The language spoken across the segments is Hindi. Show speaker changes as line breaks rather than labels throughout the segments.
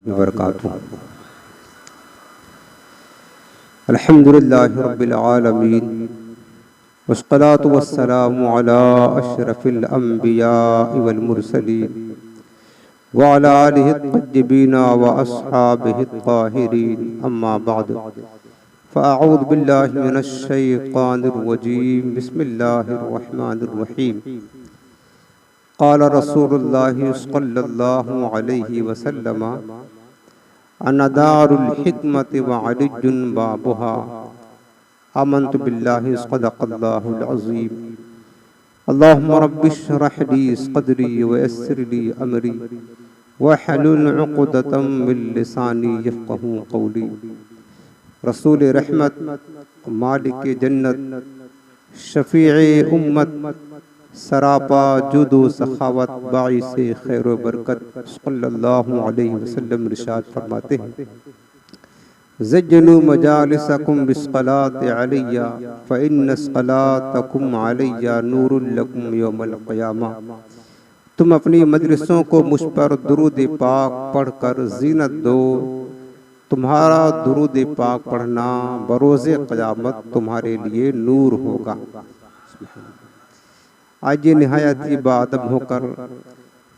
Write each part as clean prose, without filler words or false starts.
वबरकातुहू। अल्हम्दुलिल्लाहि रब्बिल आलमीन वस्सलातु वस्सलामु अला अशरफिल अंबियाइ वल मुरसलीन व अला आलिहि अत्तय्यिबीन व अस्हाबिहि अत्ताहिरीन अम्मा बअद फ़अऊज़ु बिल्लाहि मिनश शैतानिर रजीम बिस्मिल्लाहिर रहमानिर रहीम। क़ाल रसूलुल्लाहि सल्लल्लाहु अलैहि वसल्लम अना दारुल हिकमति व अलियुन बाबुहा आमन्तु बिल्लाहि सदक़ल्लाहुल अज़ीम। अल्लाहुम्मा रब्बिश्रह ली सदरी व यस्सिर ली अमरी वहलुल उक़दतम मिन लिसानी यफ़क़हू क़ौली। रसूल रहमत, मालिक जन्नत, शफ़ीए उम्मत, सरापा जुदो सखावत बाइसे खैर व बरकत सल्लल्लाहु अलैहि वसल्लम इरशाद फरमाते हैं, ज़ज्जनू मजालिसकुम बिस्सलाति अलैया फ़इन्न सलातकुम अलैया नूरुल लकुम यौमल क़ियामा। तुम अपनी मजलिसों को मुझ पर दुरूद पाक पढ़कर ज़ीनत दो, तुम्हारा दुरूद पाक पढ़ना बरोज़े क़यामत तुम्हारे लिए नूर होगा। आज ये निहायत ही बाअदब होकर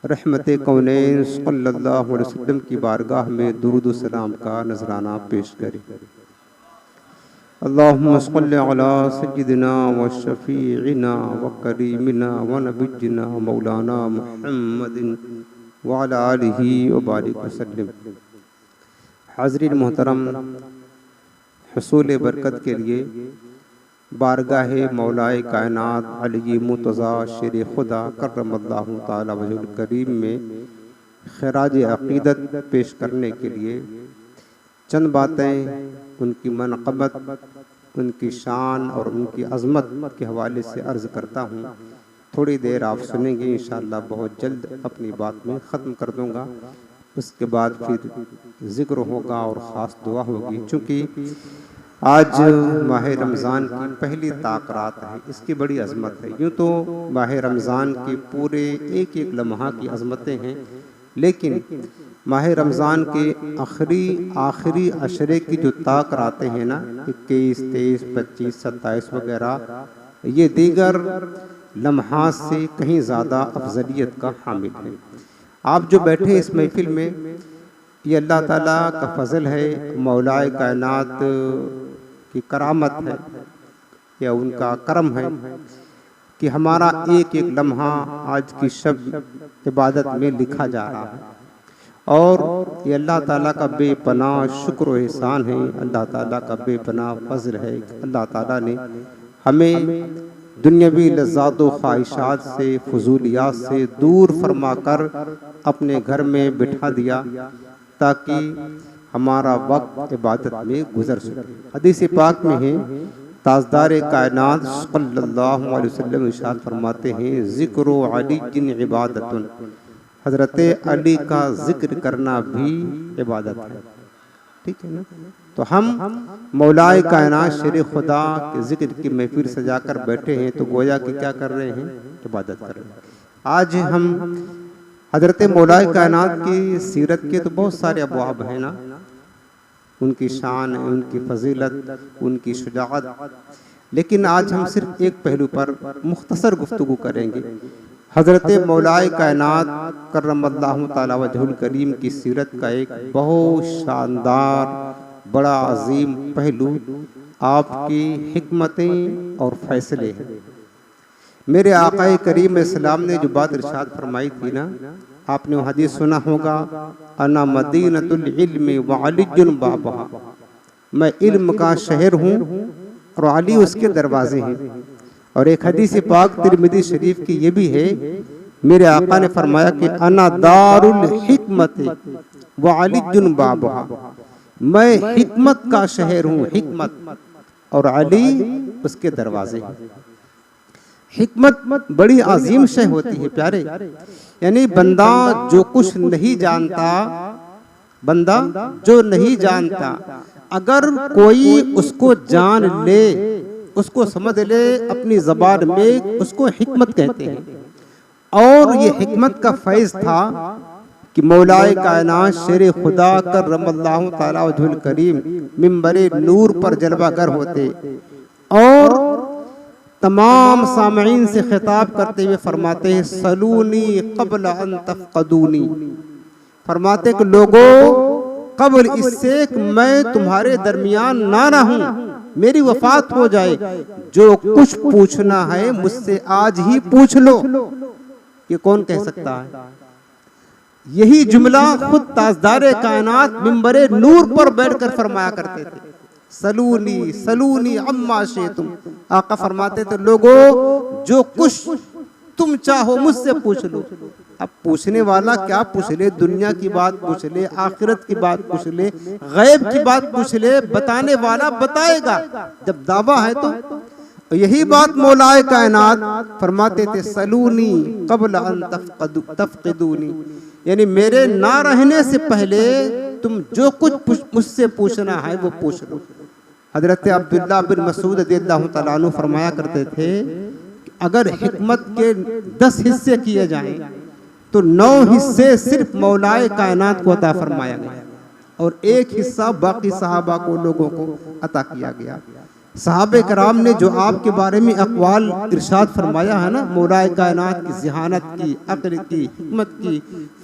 रहमते कौनैन सल्लल्लाहु अलैहि वसल्लम की बारगाह में दुरूद व सलाम का नजराना पेश करें। अल्लाहुम्मा सल्लि अला सय्यिदिना व शफीइना व करीमिना व नबिय्यिना मौलाना मुहम्मदिन व अला आलिहि व बारिक वसल्लम। हाज़रीन मोहतरम, हुसूल बरकत के लिए बारगाहे मौलाए कायनात अली मुर्तज़ा शेर खुदा करमल्लाहु ताला वजहुल करीम में खिराज अक़ीदत पेश करने के लिए चंद बातें उनकी मनक़बत, उनकी शान और उनकी अज़मत के हवाले से अर्ज़ करता हूँ। थोड़ी देर आप सुनेंगे, इंशाअल्लाह बहुत जल्द अपनी बात में ख़त्म कर दूँगा। उसके बाद फिर ज़िक्र होगा और ख़ास दुआ होगी। चूँकि आज माह रमज़ान की पहली ताक़रात है, इसकी बड़ी अज़मत है। यूँ तो माह रमज़ान के पूरे एक एक लम्हा की अज़मतें हैं, लेकिन माह रमज़ान के आखिरी अशरे की जो ताक़रातें हैं ना, 21, 23, 25, 27 वगैरह, ये दीगर लम्हात से कहीं ज़्यादा अफजलियत का हामिल है। आप जो बैठे इस महफिल में, ये अल्लाह ताला का फ़ज़ल है, मौलाए कायनात की करामत है या उनका करम है कि हमारा एक एक लम्हा आज की शब इबादत में लिखा जा रहा है। और ये अल्लाह ताला का बेपनाह शुक्र व एहसान है, अल्लाह ताला का बेपनाह फ़ज़ल है। अल्लाह ताला ने हमें दुनियावी लज़्ज़ात व ख्वाहिशात से, फजूलियात से दूर फरमा कर अपने घर में बिठा दिया ताकि हमारा वक्त इबादत में गुजर सके। हदीस पाक में है, ताजदार कायनात सल्लल्लाहु अलैहि वसल्लम इरशाद फरमाते हैं, ज़िक्र अली इबादतुन, हज़रत अली का जिक्र करना भी इबादत है। ठीक है ना? तो हम मौलाए कायनात शेर खुदा के जिक्र की महफिल सजाकर बैठे हैं, तो गोया कि क्या कर रहे हैं? इबादत कर रहे हैं। आज हम हज़रत मौलाए कायनात की सीरत के तो बहुत सारे अबवाब हैं ना, उनकी शान, उनकी फजीलत, उनकी शुजाअत, लेकिन आज हम सिर्फ एक पहलू पर मुख्तसर गुफ्तगू करेंगे। हज़रत मौलाए कायनात करमल्लाहु ताला वजहुल करीम की सीरत का एक बहुत शानदार, बड़ा अजीम पहलू आपकी हिकमतें और फैसले हैं। मेरे आक़ाए करीम इस्लाम ने जो बात इरशाद फरमाई थी ना, आपने वो हदीस सुना होगा, अना मदीनतुल इल्मी व अलियुन बाबुहा, मैं इल्म का शहर हूँ और अली उसके दरवाजे हैं। और एक हदीस पाक तिरमिज़ी शरीफ की ये भी है, मेरे आका ने फरमाया कि अना दारुल हिकमति व अलियुन बाबुहा, मैं हिकमत का शहर हूँ, हिकमत, और अली उसके दरवाजे हैं। हिकमत बड़ी अजीम शय होती है प्यारे, यानी बंदा जो कुछ नहीं जानता, बंदा जो नहीं जानता, अगर कोई उसको जान ले, उसको समझ ले अपनी ज़बान में, उसको हिकमत कहते हैं। और ये हिकमत का फैज़ था कि मौलाए कायनात शेर खुदा करमल्लाहु ताला वजहुल करीम मिंबरे नूर पर जलवागर होते और तमाम सामईन से खिताब करते हुए फरमाते हैं सलूनी क़ब्ल अन तफ़क़दूनी, फरमाते कि लोगों कब्ल इससे कि मैं तुम्हारे दरमियान ना रहूं, मेरी वफात हो जाए, जो कुछ पूछना है मुझसे आज ही पूछ लो। ये कौन कह सकता है? यही जुमला खुद ताजदारे कायनात मिंबरे नूर पर बैठकर फरमाया करते थे, सलूनी सलूनी अम्मा शेतुम। आका फरमाते थे लोगों जो कुछ तुम चाहो मुझसे पूछ लो। अब पूछने वाला क्या पूछ ले? दुनिया की बात पूछ ले, आखिरत की बात पूछ ले, गैब की बात पूछ ले, बताने वाला बताएगा जब दावा है तो। यही बात मौलाए कायनात फरमाते थे सलूनी क़ब्ल अन तफ़क़दूनी, यानी मेरे ना रहने से पहले तुम जो कुछ मुझसे पूछना है वो पूछ लो। हजरत अब्दुल्लाह बिन मसूद रज़ियल्लाहु तआला अन्हु फरमाया करते थे अगर हिकमत के 10 हिस्से किए जाएं तो 9 हिस्से सिर्फ मौलाए कायनात को अता फरमाया गया और 1 हिस्सा बाकी सहाबा को, लोगों को अता किया गया। सहाबे कराम ने जो आपके बारे में अक़वाल इरशाद फरमाया है ना, मौलाए कायनात की ज़हानत की, अक्ल की, हिकमत की,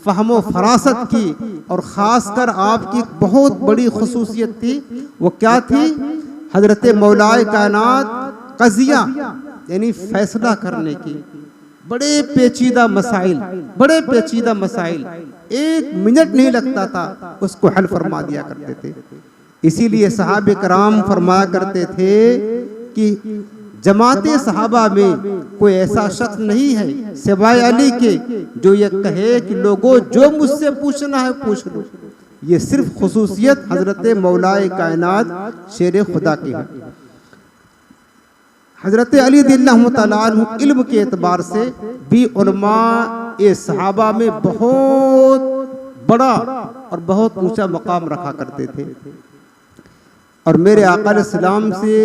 फ़हमो फरासत की, और ख़ासकर आपकी बहुत बड़ी खुसूसियत थी, वो क्या थी? हज़रत मौलाए कायनात क़ज़िया यानी फैसला करने की, बड़े पेचीदा मसाइल, बड़े पेचीदा मसाइल 1 मिनट नहीं लगता था उसको हल फरमा दिया करते थे। इसीलिए सहाबे कराम फरमाया करते थे कि जमाते सहाबा में कोई ऐसा शख्स नहीं है सिवाय अली के जो ये कहे कि लोगों जो मुझसे पूछना है पूछ लो। ये सिर्फ खुसूसियत हजरत मौलाए कायनात शेर खुदा की है। हजरत अली रज़ियल्लाहु तआला अन्हु इल्म के एतबार से भी उलमा ए सहाबा में बहुत बड़ा और बहुत ऊंचा मकाम रखा करते थे और मेरे आका अलैहिस्सलाम से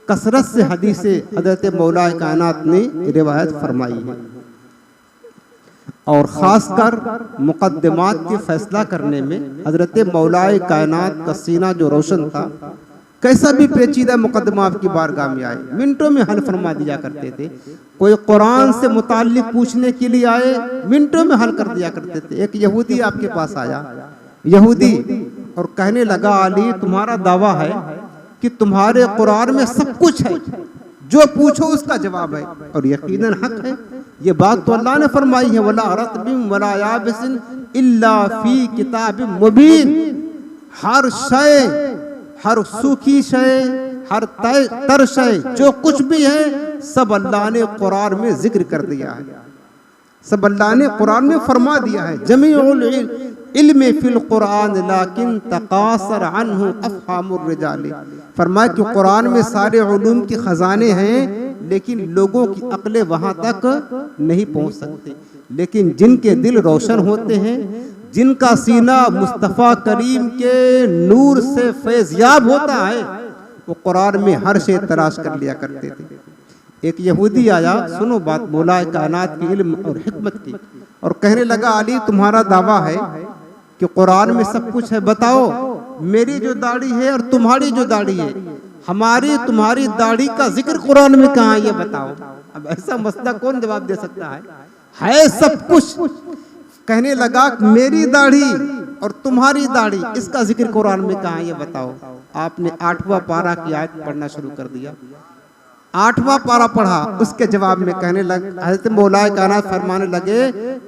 कसरत से हदीसें हजरत मौलाए कायनात ने रिवायत फरमाई है और ख़ासकर मुक़द्दमात के फैसला करने में हजरत मौलाए कायनात का सीना जो रोशन था, कैसा भी पेचीदा मुकदमा आपकी बारगाह में आए मिनटों में हल फरमा दिया करते थे। कोई कुरान से मुताल्लिक पूछने के लिए आए मिनटों में हल कर दिया करते थे। एक यहूदी आपके पास आया, यहूदी, और कहने लगा अली तुम्हारा दावा है कि तुम्हारे कुरान में सब कुछ है, जो पूछो उसका जवाब है, और यकीनन हक है। ये बात तो अल्लाह ने फरमाई है वला रत्बिन वला याबिसिन इल्ला फी किताबिन मुबीन। हर शय, हर सूखी शय, हर तर शय, जो कुछ भी है सब अल्लाह ने कुरान में जिक्र कर दिया है, सब अल्लाह ने कुरान में फरमा दिया है। जमीउल इल्म फिल कुरान लाकिन तकासर अन्हु अफहामुर रिजाल। फरमाया कि कुरान में सारे उलूम के खजाने हैं लेकिन लोगों की अक्लें वहां तक नहीं पहुंच सकती। लेकिन जिनके दिल रोशन होते हैं, जिनका सीना मुस्तफ़ा करीम के नूर से फैज़याब होता है, वो कुरान में हर शे तलाश कर लिया करते थे। एक यहूदी आया, सुनो बात मौलाए कायनात की इल्म और हिकमत की, और कहने लगा अली तुम्हारा दावा है कि कुरान में सब कुछ है, बताओ मेरी जो दाढ़ी है और तुम्हारी जो दाढ़ी है, हमारी तुम्हारी दाढ़ी का जिक्र कुरान में कहाँ है ये बताओ। अब ऐसा मसला कौन जवाब दे सकता है सब कुछ। कहने लगा मेरी दाढ़ी और तुम्हारी दाढ़ी, इसका जिक्र कुरान में कहाँ है ये बताओ। आपने 8वां पारा की आयत पढ़ना शुरू कर दिया। 8वां पारा पढ़ा, उसके जवाब में कहने लगे, हज़रत मौलाए कायनात फरमाने लगे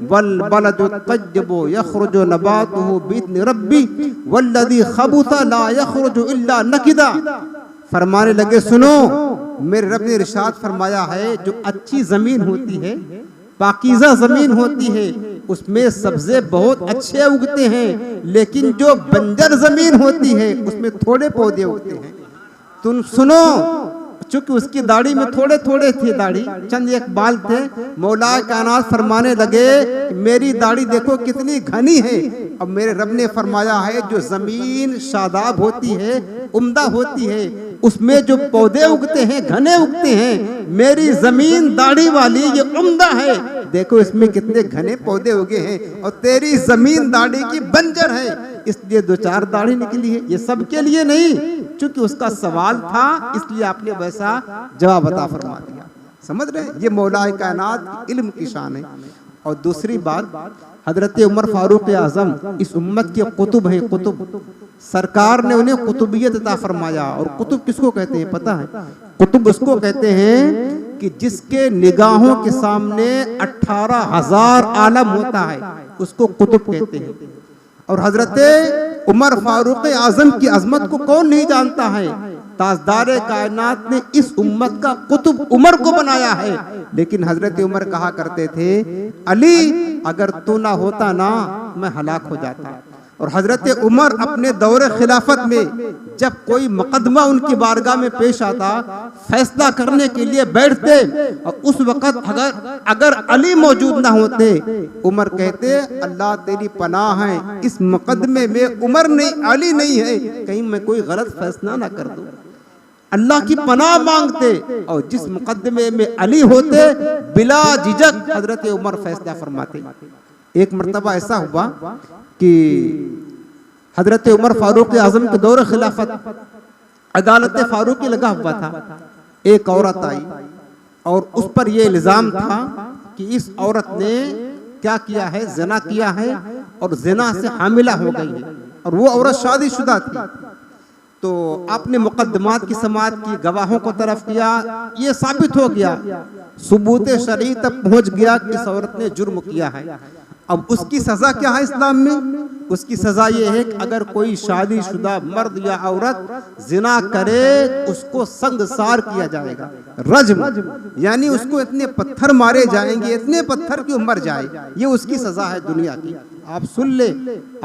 वल बलदु तय्यबु यखरुजु नबातुहु बिइज़्नि रब्बी वल्लज़ी खबुसा ला यखरुजु इल्ला नकिदा। फरमाने लगे सुनो, मेरे रब ने इरशाद फरमाया है जो अच्छी जमीन होती है, पाकीज़ा जमीन होती है, उसमें सब्जे बहुत अच्छे उगते हैं, लेकिन जो बंजर जमीन होती है उसमें थोड़े पौधे उगते हैं। तुम सुनो, चूंकि उसकी दाढ़ी में थोड़े थोड़े थे, दाढ़ी चंद एक बाल थे, मौलाए कायनात फरमाने लगे मेरी दाढ़ी देखो कितनी घनी है। अब मेरे रब ने फरमाया है जो जमीन शादाब होती है, उम्दा होती है, उसमें जो पौधे उगते हैं घने उगते हैं, मेरी जमीन दाढ़ी वाली ये उम्दा है। देखो इसमें कितने घने पौधे उगे हैं और तेरी जमीन दाढ़ी की बंजर है, इसलिए 2-4 दाढ़ी निकली है। ये सबके लिए नहीं, चूंकि उसका सवाल था इसलिए आपने वैसा जवाब अता फरमा दिया। समझ रहे, ये मौलाए कायनात इल्म की शान है। और दूसरी बात, हजरत उमर फारूक आजम इस उम्मत के कुतुब हैं, कुतुब। सरकार ने उन्हें कुतुबियत अता फरमाया। और कुतुब किसको कहते हैं पता है? कुतुब उसको कहते हैं कि जिसके निगाहों के सामने 18,000 आलम होता है, उसको कुतुब कहते हैं। और हजरत उमर फारूक आजम की अजमत को कौन नहीं जानता है? ताजदार कायनात ने इस उम्मत का कुतुब उमर को बनाया है। लेकिन हजरत उमर कहा करते थे, अली अगर तू ना होता ना मैं हलाक हो जाता। और हजरत उमर अपने दौरे खिलाफत में जब कोई मुकदमा उनकी बारगाह में पेश आता, फैसला करने के लिए बैठते और उस वक्त अगर अली मौजूद ना होते, उमर कहते अल्लाह तेरी पनाह है, इस मुकदमे में उमर नहीं अली नहीं है, कहीं मैं कोई गलत फैसला ना कर दूं। अल्लाह की पनाह मांगते और जिस मुकदमे में अली होते बिला झिझक हजरत उमर फैसला फरमाते। एक मर्तबा ऐसा हुआ कि हजरत उमर फारूक आजम के दौर खिलाफत अदालत फारूकी लगा हुआ था। एक औरत आई और उस पर यह इल्जाम था कि इस औरत ने क्या किया है, ज़िना किया है और ज़िना से हामिला हो गई है और वो औरत शादीशुदा थी। तो आपने मुकदमात की समाअत की, गवाहों को तरफ किया, ये साबित हो गया, सबूत शरई तक पहुंच गया कि इस औरत ने जुर्म किया है। अब उसकी सजा क्या है इस्लाम में? उसकी सजा ये है कि अगर कोई शादीशुदा मर्द या औरत जिना करे उसको संगसार किया जाएगा, रज्म, यानी उसको इतने पत्थर मारे जाएंगे, इतने पत्थर की मर जाए, ये उसकी सजा है दुनिया की। आप सुन ले,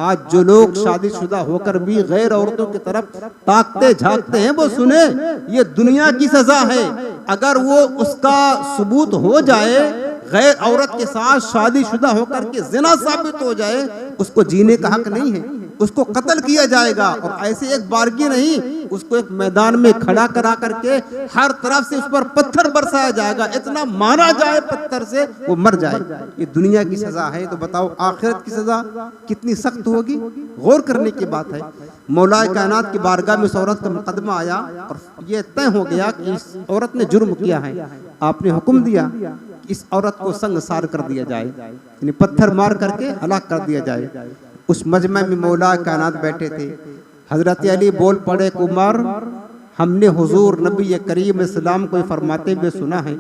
आज जो लोग शादीशुदा होकर भी गैर औरतों की तरफ ताकते झांकते हैं वो सुने, ये दुनिया की सजा है। अगर वो उसका सबूत हो जाए, गैर औरत के साथ शादीशुदा होकर के जिना साबित हो जाए, उसको जीने का हक नहीं है, उसको कत्ल किया जाएगा। और ऐसे एक बारगी नहीं, उसको एक मैदान में खड़ा करा करके हर तरफ से उस पर पत्थर बरसाया जाएगा, इतना मारा जाए पत्थर से वो मर जाए। ये दुनिया की सजा है, तो बताओ आखिरत की सजा कितनी सख्त होगी? गौर करने की बात है। मौलाए कायनात की बारगाह में उस औरत का मुकदमा आया और ये तय हो गया कि इस औरत ने जुर्म किया है। आपने हुक्म दिया इस औरत को संगसार कर दिया जाए, यानी पत्थर मार करके हलाक कर दिया जाए। उस मजमा में मौला कायनात बैठे थे। हजरत अली बोल पड़े, उमर हमने हुजूर नबी करीम इस्लाम को फरमाते हुए सुना है,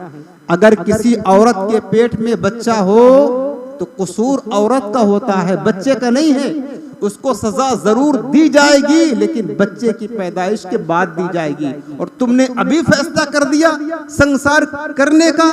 अगर किसी औरत के पेट में बच्चा हो तो कसूर औरत का होता है, बच्चे का नहीं है। उसको सजा जरूर दी जाएगी, लेकिन बच्चे की पैदाइश के बाद दी जाएगी। और तुमने अभी फैसला कर दिया संसार करने का।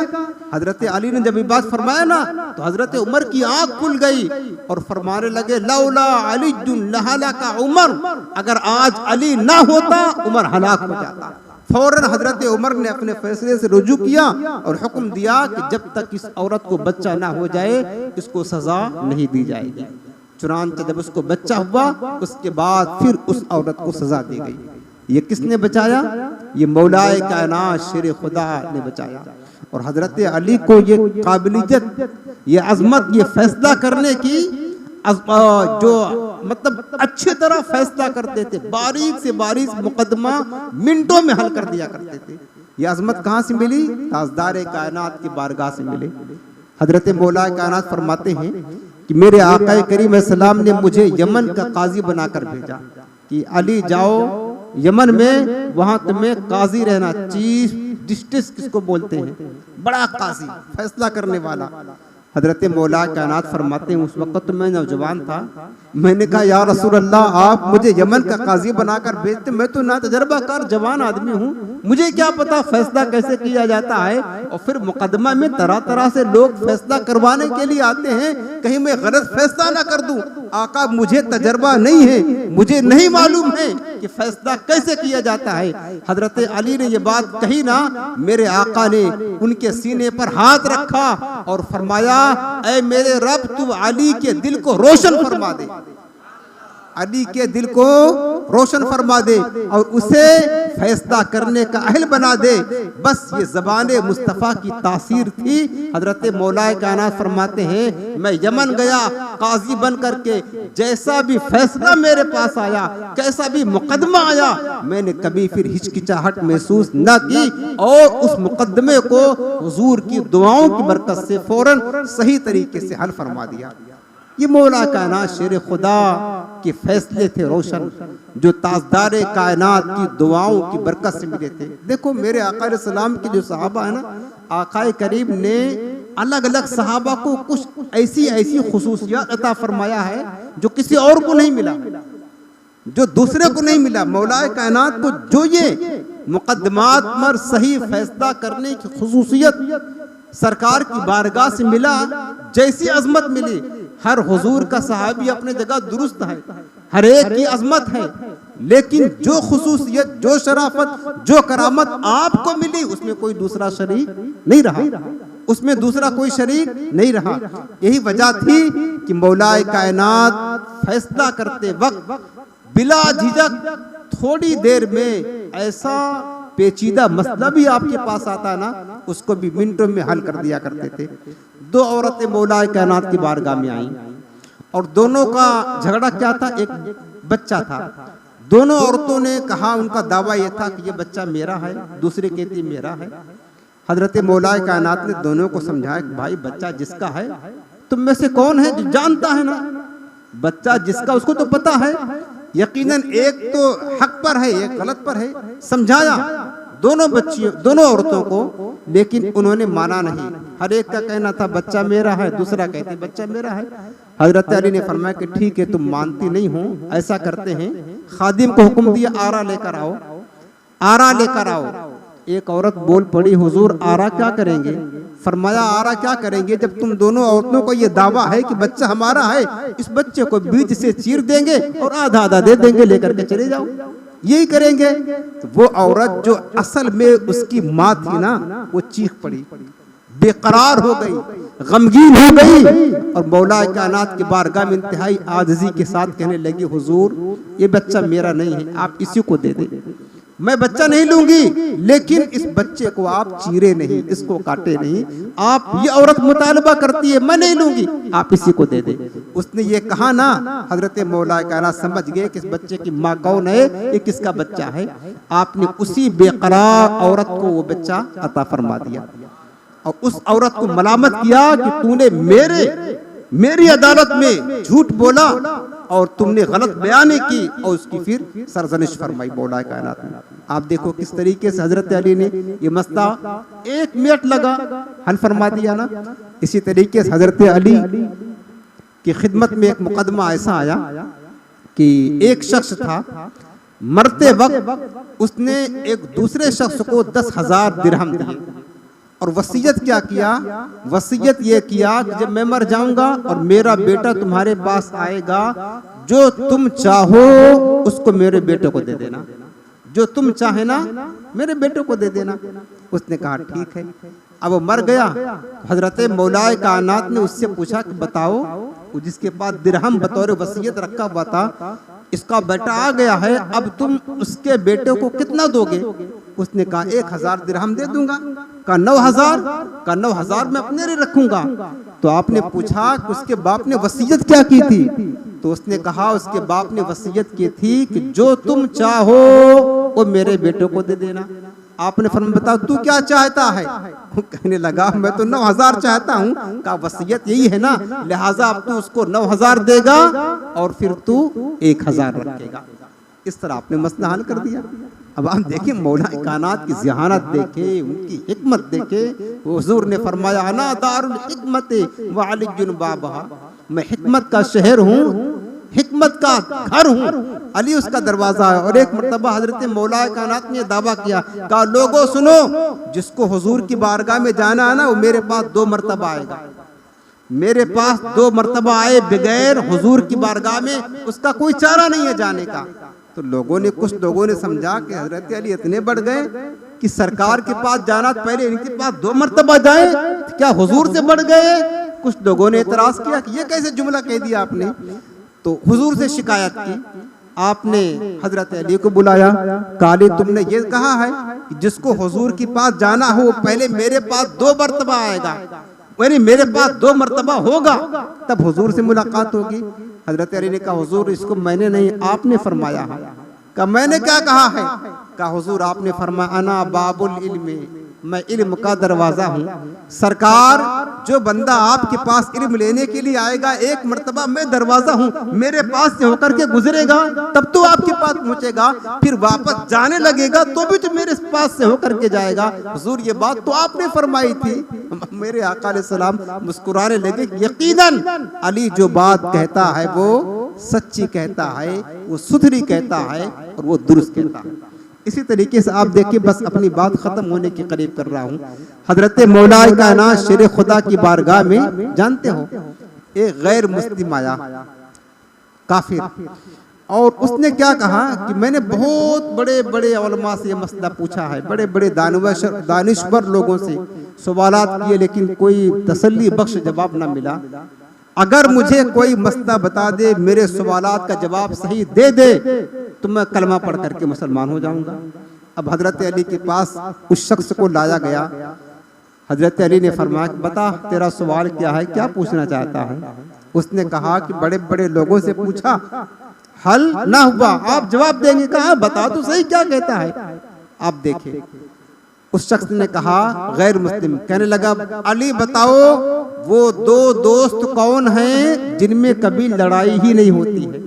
हजरत अली ने जब ये बात फरमाया ना, तो हजरत उमर की आंख खुल गई और फरमाने लगे, लौला अली लहलका उमर, अगर आज अली ना होता उमर हलाक हो जाता। फौरन हजरत उमर ने अपने फैसले से रुजू किया और हुक्म दिया कि जब तक इस औरत को बच्चा ना हो जाए इसको सजा नहीं दी जाएगी। चुनांचे जब उसको बच्चा हुआ उसके बाद फिर उस औरत को सजा दी गई। ये किसने बचाया? ये मौलाए कायनात शेर खुदा ने बचाया। और हजरत अली को ये काबिलियत, ये अजमत, ये फैसला करने की जो मतलब अच्छी तरह फैसला करते थे, बारीक से बारीक मुकदमा मिनटों में हल कर दिया करते थे। ये अजमत कहाँ से मिली? ताजदार कायनात की बारगाह से मिले। हजरत मौला कायनात फरमाते हैं कि मेरे आका करीम सलाम ने मुझे यमन का काजी बनाकर भेजा कि अली जाओ यमन में, वहां तुम्हें काजी रहना, चीफ जस्टिस किसको बोलते हैं, बड़ा काजी, फैसला करने वाला। हजरत मौला कायनात फरमाते हैं, उस वक्त मैं नौजवान था, मैंने कहा या रसूल अल्लाह आप मुझे यमन का काजी बनाकर भेजते, मैं तो ना तजर्बाकार जवान आदमी हूँ, मुझे क्या पता फैसला कैसे किया जाता है। और फिर मुकदमा में तरह तरह से लोग फैसला करवाने के लिए आते हैं, कहीं मैं गलत फैसला ना कर दूं। आका मुझे तजर्बा नहीं है, मुझे नहीं मालूम है कि फैसला कैसे किया जाता है। हजरत अली ने ये बात कही ना, मेरे आका ने उनके सीने पर हाथ रखा और फरमाया, ऐ मेरे रब तू अली के दिल को रोशन फरमा दे। अली के दिल को रोशन फरमा दे और उसे फैसला करने का अहल बना दे। बस ये ज़बाने मुस्तफ़ा की तासीर थी। हजरत मौलाए कायनात फरमाते हैं, मैं यमन गया काजी बन करके, जैसा भी फैसला मेरे पास आया, कैसा भी मुकदमा आया, मैंने कभी फिर हिचकिचाहट महसूस न की और उस मुकदमे को हुजूर की दुआओं की बरकत से फौरन सही तरीके से हल फरमा दिया। ये मौला कायनात शेर खुदा के फैसले थे रोशन, जो ताजदारे कायनात की दुआओं की बरकत से मिले थे। देखो मेरे आका सलाम के जो सहाबा है ना, आकाए करीम ने अलग अलग सहाबा को कुछ ऐसी ऐसी खुसूसियत अता फरमाया है जो किसी और को नहीं मिला, जो दूसरे को नहीं मिला। मौलाए कायनात को जो ये मुकदमात पर सही फैसला करने की खुसूसियत सरकार की बारगाह से मिला, जैसी अजमत मिली, हर हुजूर का सहाबी अपने जगह दुरुस्त है, हर एक की अजमत है, लेकिन जो खुसूसियत, जो शराफत, जो करामत आपको मिली, उसमें कोई दूसरा शरीक नहीं रहा, उसमें दूसरा कोई शरीक नहीं रहा। यही वजह थी कि मौलाए कायनात फैसला करते वक्त बिला झिझक थोड़ी देर में ऐसा पेचीदा मसला भी आपके पास आता ना, उसको भी मिनटों में हल कर दिया करते थे। दो औरतें मौलाए कायनात की बारगाह में आईं और दोनों का झगड़ा क्या था, एक बच्चा था। दोनों औरतों ने कहा, उनका दावा यह था कि ये बच्चा मेरा है, दूसरे कहती मेरा है। हजरत मौलाए कायनात ने दोनों को समझाया कि भाई बच्चा जिसका है, तुम में से कौन है जो जानता है ना, बच्चा जिसका उसको तो पता है, यकीनन एक तो हक पर है, एक गलत पर है। समझाया दोनों बच्चियों, दोनों औरतों को, लेकिन उन्होंने माना नहीं। हर एक का कहना था बच्चा मेरा है, दूसरा कहते बच्चा मेरा है। हजरत अली ने फरमाया कि ठीक है, तुम मानती नहीं हो, ऐसा करते हैं, खादिम को हुक्म दिया आरा लेकर आओ, आरा लेकर आओ। एक औरत बोल पड़ी, हुजूर आरा क्या करेंगे? फरमाया आरा क्या करेंगे जब तुम दोनों औरतों को ये दावा है कि बच्चा हमारा है, इस बच्चे को बीच से चीर देंगे और आधा आधा दे देंगे, लेकर के चले जाओ, यही करेंगे। तो वो औरत जो असल में उसकी माँ थी ना, वो चीख पड़ी, बेकरार हो गई, गमगीन हो गई और मौला कायनात की बारगाह में इंतहाई आजिज़ी के साथ कहने लगी, हुजूर ये बच्चा मेरा नहीं है, आप इसी को दे दे। मैं बच्चा नहीं लूंगी, लेकिन इस बच्चे को आप चीरे नहीं, इसको काटे नहीं। आप, ये औरत मुतालबा करती है, मैं नहीं लूंगी, आप इसी को दे दे। उसने ये कहा ना, हजरत मौला कायनात समझ गए कि इस बच्चे की माँ कौन है, ये किसका बच्चा है। आपने उसी बेकरार औरत को वो बच्चा अता फरमा दिया और उस औरत को मलामत किया कि तूने मेरी अदालत में झूठ बोला और तुमने गलत बयानी की, और उसकी फिर सरजनिश फरमाई मौला कायनात ने। आप देखो किस तरीके से हजरत अली ने ये मसला 1 मिनट लगा हल फरमा दिया ना। इसी तरीके से हजरत अली की खिदमत में एक मुकदमा ऐसा आया कि एक शख्स था, मरते वक्त उसने एक दूसरे शख्स को 10,000 दिरहम दिए और वसीयत क्या किया, वसीयत ये किया कि जब मैं मर जाऊंगा और मेरा बेटा तुम्हारे पास आएगा, जो तुम चाहो उसको मेरे बेटे को दे देना, जो तुम चाहे ना मेरे बेटे को दे देना। उसने कहा ठीक है। अब वो मर गया। हजरत मौलाए कायनात ने उससे पूछा कि बताओ, जिसके पास दिरहम बतौर वसीयत रखा हुआ था, इसका बेटा आ गया है, अब तुम उसके बेटे को कितना दोगे? उसने कहा 1,000 दिरहम दे दूंगा। कहा 9,000? कहा 9,000 मैं अपने लिए रखूंगा। तो आपने पूछा कि उसके बाप ने वसीयत क्या की थी? तो उसने कहा उसके बाप ने वसीयत की थी कि जो तुम चाहो वो मेरे बेटे को दे देना। आपने फरमाया बताओ तू क्या चाहता है? वो कहने लगा मैं तो 9,000 चाहता हूँ। कहा वसीयत यही है ना, लिहाजा अब तू उसको 9,000 देगा और फिर तू 1,000 रखेगा। इस तरह आपने मसला हल कर दिया। अब आप देखिए मौला कायनात की ज़हानत देखे, उनकी हिकमत देखे। हुजूर ने फरमाया अना दारुल हिकमत व अलीयुन बाबहा, मैं हिकमत का शहर हूँ, हिकमत का घर हूँ, अली उसका दरवाजा है। और एक मर्तबा हजरत मौला कायनात ने दावा किया, कहा लोगों सुनो, जिसको हुजूर की बारगाह में जाना है ना, वो मेरे पास 2 मर्तबा आएगा। मेरे पास 2 मर्तबा आए बगैर हुजूर की बारगाह में उसका कोई चारा नहीं है जाने का। तो लोगों ने, कुछ लोगों ने समझा कि हजरत अली इतने बढ़ गए कि सरकार के पास जाना पहले इनके पास 2 मर्तबा जाए, क्या हुजूर से बढ़ गए? कुछ लोगों ने इतराज किया कि ये कैसे जुमला कह दिया आपने। तो हुजूर से शिकायत की। आपने हजरत अली को बुलाया, काली तुमने ये कहा है कि जिसको हुजूर के पास जाना हो वो पहले मेरे पास 2 मरतबा आएगा, यानी मेरे पास 2 मरतबा होगा तब हुजूर से मुलाकात होगी। हजरत अली ने कहा हुजूर इसको मैंने नहीं आपने फरमाया है। कहा मैंने क्या कहा है? कहा हुजूर आपने फरमाया अना बाबुल इल्मी, मैं इल्म का दरवाजा हूँ। सरकार जो बंदा आपके पास इल्म लेने के लिए आएगा 1 मरतबा मैं दरवाजा हूँ, मेरे पास से होकर के गुजरेगा तब तो आपके पास पहुँचेगा, फिर वापस जाने लगेगा तो भी तो मेरे पास से होकर के जाएगा। हुजूर ये बात तो आपने फरमाई थी। मेरे आका अलैहिस्सलाम मुस्कुराने लगे, यकीनन अली जो बात कहता है वो सच्ची कहता है, वो सुथरी कहता है और वो दुरुस्त कहता है। इसी तरीके से आप देखिए, बस अपनी बात खत्म होने के करीब कर रहा हूँ। हजरत मौलाए कायनात शेर खुदा की बारगाह में जानते हो एक गैर मुस्लिम आया, काफिर, और उसने क्या कहा कि मैंने बहुत बड़े बड़े उलमा से ये मसला पूछा है, बड़े बड़े दानिश्वर लोगों से सवालात किए, लेकिन कोई तसल्ली बख्श जवाब ना मिला। अगर मुझे कोई मसला बता दे, मेरे सवालात का जवाब सही दे दे तो मैं कलमा पढ़ करके मुसलमान हो जाऊंगा। अब हजरत अली के पास उस शख्स को लाया गया। हजरत अली ने फरमाया बता तेरा सवाल क्या है, क्या पूछना चाहता है? उसने कहा कि बड़े बड़े लोगों से पूछा, हल ना हुआ, आप जवाब देंगे? कहा बता तो सही क्या कहता है। आप देखें, उस शख्स ने कहा गैर मुस्लिम, कहने लगा अली बताओ वो 2 दोस्त कौन हैं जिनमें कभी लड़ाई ही नहीं होती है?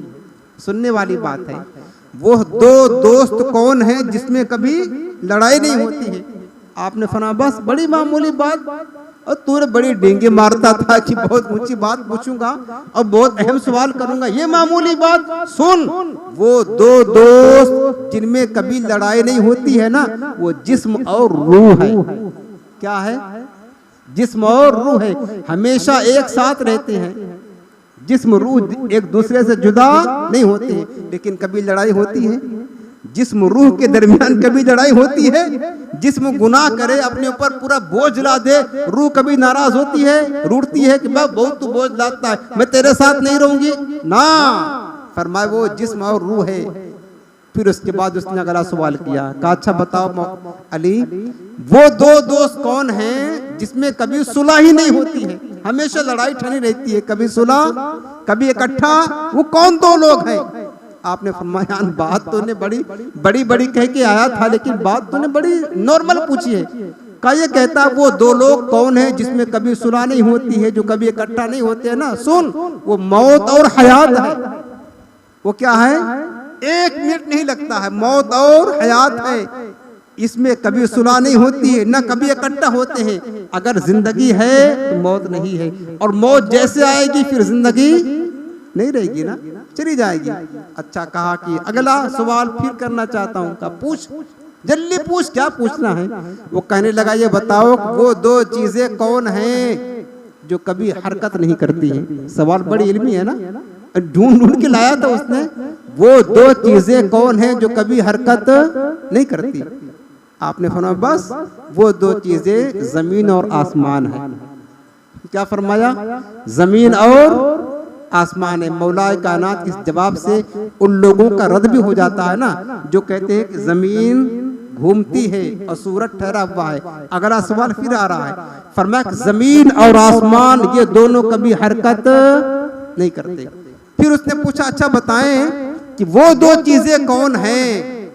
सुनने वाली बात है, वो 2 दोस्त कौन हैं जिसमें कभी लड़ाई नहीं होती है? आपने फरमाया बस बड़ी मामूली बात, और तूने बड़ी डेंगे मारता था कि बहुत ऊंची बात पूछूंगा और बहुत अहम सवाल करूंगा, ये मामूली बात सुन, वो 2 दोस्त जिनमें कभी लड़ाई नहीं होती है ना, वो जिस्म और रूह है। क्या है? जिस्म और रूह है, हमेशा एक साथ रहते हैं। जिस्म रूह एक दूसरे से जुदा नहीं होते हैं, लेकिन कभी लड़ाई होती है। जिस्म रूह के दरमियान कभी लड़ाई होती है। जिस्म गुनाह करे, अपने ऊपर पूरा बोझ ला दे, रूह कभी नाराज होती है, रूठती है कि बहुत तू बोझ लाता है, मैं तेरे साथ नहीं रहूंगी ना। फरमाए वो जिस्म और रूह है। फिर उसके बाद उसने अगला सवाल किया, कहा अच्छा बताओ अली वो 2 दोस्त कौन हैं जिसमें कभी सुलह ही नहीं होती है, हमेशा लड़ाई ठनी रहती है, कभी सुलह कभी इकट्ठा, वो कौन 2 लोग हैं? आपने फरमाया बात तूने बड़ी कह के आया था, लेकिन बात तूने बड़ी नॉर्मल पूछी है। का ये कहता वो 2 लोग कौन है जिसमें कभी सुलह नहीं होती है, जो कभी इकट्ठा नहीं होते हैं ना? सुन, वो मौत और हयात है। वो क्या है? 1 मिनट नहीं लगता है, मौत और हयात है। इसमें कभी सुलह नहीं होती है, न कभी इकट्ठा होते हैं। अगर जिंदगी है तो मौत नहीं है, और मौत जैसे आएगी फिर जिंदगी नहीं रहेगी ना, चली जाएगी। अच्छा कहा कि अगला सवाल फिर करना चाहता हूँ। कहा पूछ, जल्दी पूछ, क्या पूछना है? वो कहने लगा ये बताओ वो 2 चीजें कौन हैं जो कभी हरकत नहीं करती हैं? सवाल बड़ी इल्मी है ना, ढूंढ के लाया था उसने। वो 2 चीजें कौन हैं जो कभी हरकत नहीं करती? आपने फरमाया बस वो 2 चीजें जमीन और आसमान है। क्या फरमाया? जमीन और आसमान है। मौलाए कायनात इस जवाब से उन लोगों का रद्द भी हो जाता है ना जो कहते हैं कि जमीन घूमती है और सूरज ठहरा हुआ है। अगला सवाल फिर आ रहा है, फरमाया जमीन और आसमान ये दोनों कभी हरकत नहीं करते। फिर उसने पूछा अच्छा बताएं कि वो 2 चीजें कौन हैं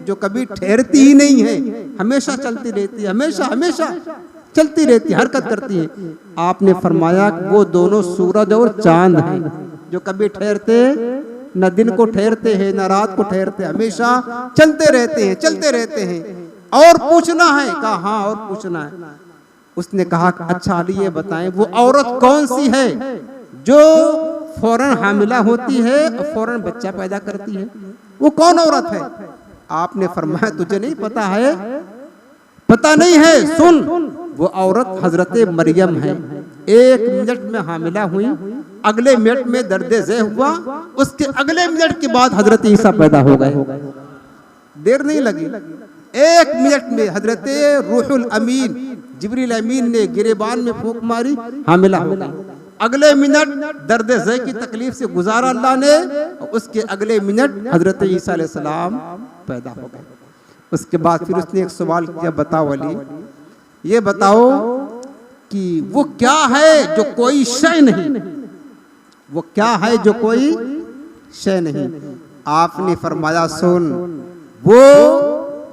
जो कभी ठहरती ही नहीं है, हमेशा चलती रहती है, हमेशा चलती रहती है, हरकत करती है। आपने फरमाया वो दोनों सूरज और चांद हैं जो कभी ठहरते न दिन को ठहरते हैं न रात को ठहरते, हमेशा चलते रहते हैं। और पूछना है? कहा हाँ और पूछना है। उसने कहा अच्छा अली ये बताएं वो औरत कौन सी है जो फौरन हामिला होती है और फौरन बच्चा पैदा करती है? वो कौन औरत है? आपने फरमाया तुझे नहीं पता है? पता नहीं है? सुन, वो औरत हजरत मरियम है। 1 मिनट में हामिला हुई, अगले मिनट में दर्दे ज़े हुआ, उसके अगले मिनट के बाद हजरत ईसा पैदा हो गए। देर नहीं लगी, 1 मिनट में हजरत रूहुल अमीन जिब्रील अमीन ने गिरेबान में फूंक मारी, हामिला हो गई। अगले मिनट दर्द ज़े की तकलीफ से गुजारा अल्लाह ने, और उसके अगले मिनट हजरत ईसा अलैहिस्सलाम पैदा हो गए। उसके बाद फिर उसने एक सवाल किया, बताओ अली, ये बताओ कि वो क्या है जो कोई शय नहीं, वो क्या है जो कोई शय नहीं। आपने फरमाया, सुन, वो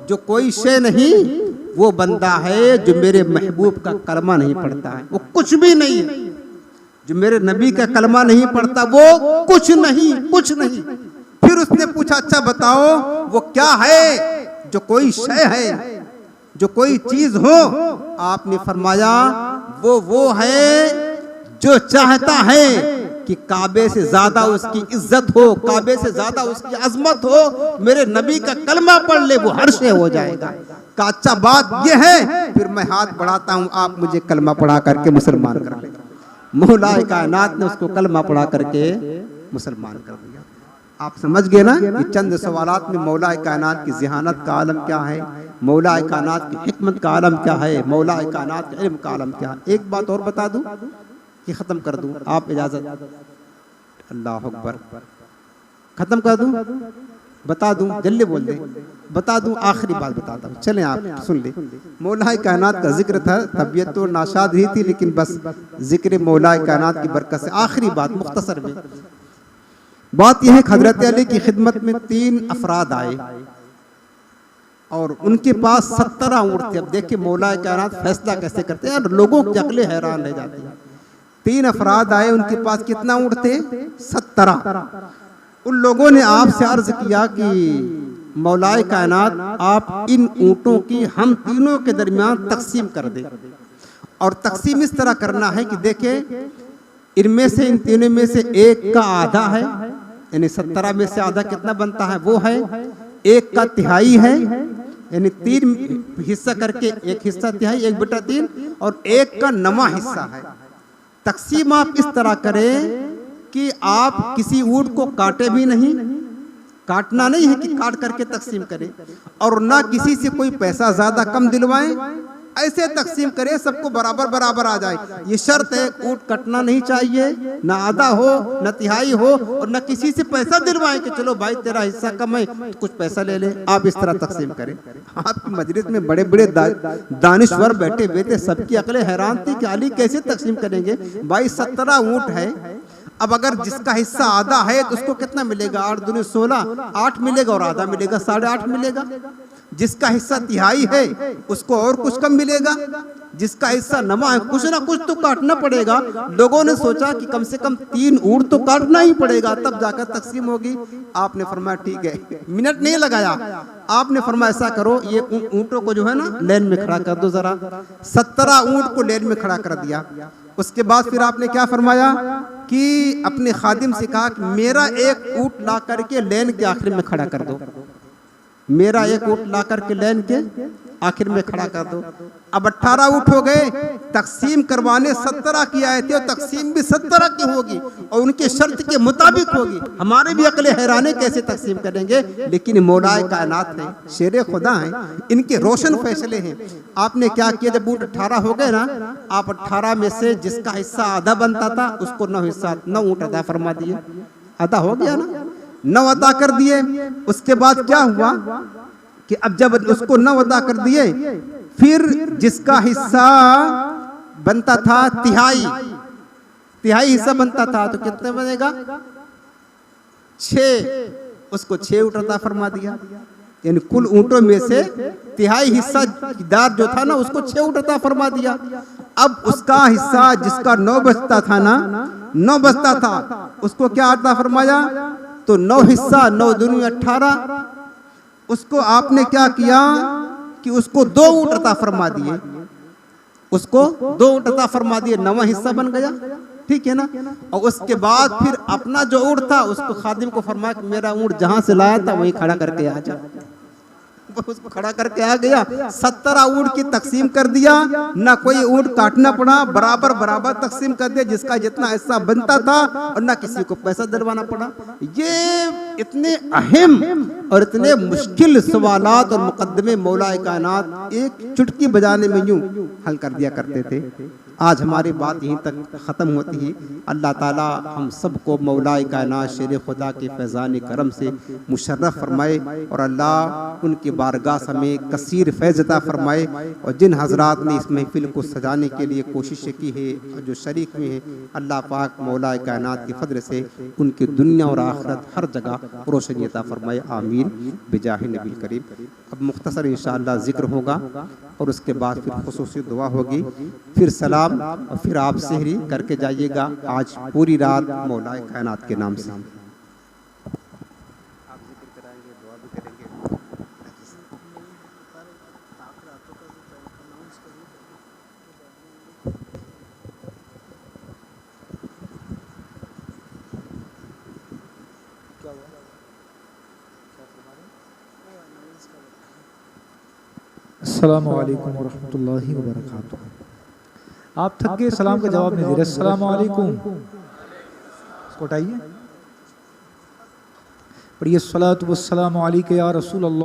जो कोई शय नहीं वो बंदा है जो मेरे महबूब का कलमा नहीं पढ़ता है, वो कुछ भी नहीं है। जो मेरे नबी का कलमा नहीं पढ़ता वो कुछ नहीं, कुछ नहीं। फिर उसने पूछा, अच्छा बताओ वो क्या है जो कोई शय है, जो कोई चीज हो। आपने फरमाया, वो है जो चाहता है कि काबे से ज्यादा उसकी इज्जत हो, काबे से ज्यादा उसकी अजमत हो, मेरे नबी का कलमा पढ़ ले, वो हर शय हो जाएगा। का अच्छा बात ये है, फिर मैं हाथ बढ़ाता हूँ, आप मुझे कलमा पढ़ा करके मुसलमान कर ले। मौलाए कायनात ने उसको कलमा पढ़ा करके मुसलमान कर दिया। आप समझ गए ना कि चंद सवालात में मौलाए कायनात की ज़हानत का आलम क्या है, मौलाए कायनात की हिकमत का आलम क्या है, मौलाए कायनात के इल्म का आलम क्या है। एक बात और बता दूं कि ख़त्म कर दूं, आप इजाज़त। अल्लाह अकबर, ख़त्म कर दूं, बता दूं, जल्दी बोल दे, बता दूं, आखिरी बात बताता हूँ, चलें आप सुन ले। मौलाए कायनात का जिक्र था, तबीयत तो नाशाद ही थी, लेकिन बस जिक्र मौलाए कायनात की बरकत से आखिरी बात मुख्तसर में। बात यह है, हजरत अली की खिदमत में 3 अफराद आए और उनके पास 17 ऊँट थे। अब देखिए मौलाए कायनात फैसला कैसे करते हैं, लोगों की अकलें हैरान रह जाती हैं। 3 अफराद आए, उनके पास कितना ऊँट थे? 17। उन लोगों ने आपसे अर्ज किया कि मौलाए कायनात, आप इन ऊँटों की हम तीनों के दरमियान तकसीम कर दें। और तकसीम इस तरह करना है कि देखें, इनमें से, इन तीनों में से एक का आधा है, यानी 17 में से आधा कितना बनता है वो है, एक का तिहाई है, यानी 3 हिस्सा करके 1 हिस्सा तिहाई, 1/3, और एक का नवा हिस्सा है। तकसीम आप इस तरह करें कि आप किसी ऊँट को काटे भी नहीं, काटना नहीं है कि काट करके तकसीम करें, और ना किसी से कोई पैसा ज्यादा कम दिलवाएं, ऐसे तकसीम करें सबको बराबर बराबर आ जाए। ये शर्त है, ऊँट कटना नहीं चाहिए, ना आधा हो ना तिहाई हो, और ना किसी से पैसा दिलवाएं कि चलो भाई तेरा हिस्सा कम है तो कुछ पैसा ले ले। आप इस तरह तकसीम करें। आपकी मजलिस में बड़े बड़े दानिश्वर बैठे हुए थे, सबकी अकलें हैरान थी कि अली कैसे तकसीम करेंगे। भाई 17 ऊँट है, अब अगर जिसका हिस्सा आधा है तो उसको कितना मिलेगा? 8 दूनी 16, 8 मिलेगा, और आधा मिलेगा 8.5 मिलेगा। जिसका हिस्सा तिहाई है उसको और कुछ कम मिलेगा, जिसका हिस्सा नवा है कुछ ना कुछ तो काटना पड़ेगा। लोगों ने सोचा कि कम से कम 3 ऊँट तो काटना ही पड़ेगा, तब जाकर तकसीम होगी। आपने फरमाया ठीक है, मिनट नहीं लगाया, आपने फरमाया ऐसा करो, ये ऊँटों को जो है ना लेन में खड़ा कर दो जरा। 17 ऊँट को लेन में खड़ा कर दिया। उसके बाद फिर आपने क्या फरमाया कि अपने खादिम से कहा कि मेरा एक ऊँट ला करके लेन के आखिर में खड़ा कर दो, मेरा एक ऊँट ला करके लेन के आखिर में खड़ा कर दो। अब 18 ऊँट हो गए, तकसीम करवाने 17 की आए थे, और तकसीम भी 17 की होगी और उनके शर्त के मुताबिक होगी। हमारे भी अकले हैराने कैसे तकसीम करेंगे, लेकिन मौलाए कायनात है, शेरे खुदा हैं, इनके रोशन फैसले हैं। आपने क्या किया, जब ऊँट 18 हो गए ना, आप 18 में से जिसका हिस्सा आधा बनता था उसको 9 ऊँट अदा फरमा दिए। आधा हो गया ना, 9 अदा कर दिए। उसके बाद क्या हुआ कि अब जब उसको 9 अदा कर दिए, फिर जिसका हिस्सा बनता था तिहाई हिस्सा बनता था, तो कितने बनेगा? 6, उसको 6 ऊँट अता फरमा दिया। यानी कुल ऊँटों में से तिहाई हिस्सा दार जो था ना, उसको 6 ऊँट अता फरमा दिया। अब उसका हिस्सा जिसका 9 बचता था ना, 9 बचता था, उसको क्या अता फरमाया? तो 9 हिस्सा, 9 दूनी 18, उसको आपने क्या किया कि उसको 2 ऊँट अता फरमा दिए, उसको 2 ऊँट अता फरमा दिए, 9वां हिस्सा बन गया। ठीक है ना। और उसके बाद फिर अपना जो ऊँट था उसको खादिम को फरमाया कि मेरा ऊँट जहां से लाया था वही खड़ा करके आ जा। उसको खड़ा करके आ गया। 17 ऊँट की तकसीम कर दिया, ना कोई ऊँट काटना पड़ा, बराबर बराबर तकसीम कर दिया, जिसका जितना हिस्सा बनता था, और ना किसी को पैसा दिलवाना पड़ा। ये इतने अहम और इतने मुश्किल सवालात और मुकद्दमे मौला कायनात एक चुटकी बजाने में यूं हल कर दिया करते थे। आज हमारी बात यहीं तक ख़त्म होती है। अल्लाह ताला हम सबको मौला कायनात शेर खुदा के फैज़ान करम से मुशर्रफ फरमाए और अल्लाह उनकी बारगाह में कसीर फैज़ अता फरमाए। और जिन हजरात ने इस महफिल को सजाने के लिए कोशिश की है और जो शरीक हुए हैं, अल्लाह पाक मौला कायनात के फजल से उनकी दुनिया और आखिरत हर जगह रोशनी अता फरमाए। आमीन बिजाहि नबील करीम। अब मुख्तसर इंशाअल्लाह ज़िक्र होगा और उसके बाद फिर खुसूसी दुआ होगी, फिर सलाम और फिर आप सहरी करके जाइएगा आज पूरी रात मौला कायनात के नाम से।
अस्सलामु अलैकुम वरहमतुल्लाहि वबरकातुहू। आप थक गए, सलाम का जवाब नहीं दे रहे। अस्सलामु अलैकुम इसको उठाइए, पढ़िए सलातु वस्सलामु अलैका या रसूल अल्लाह।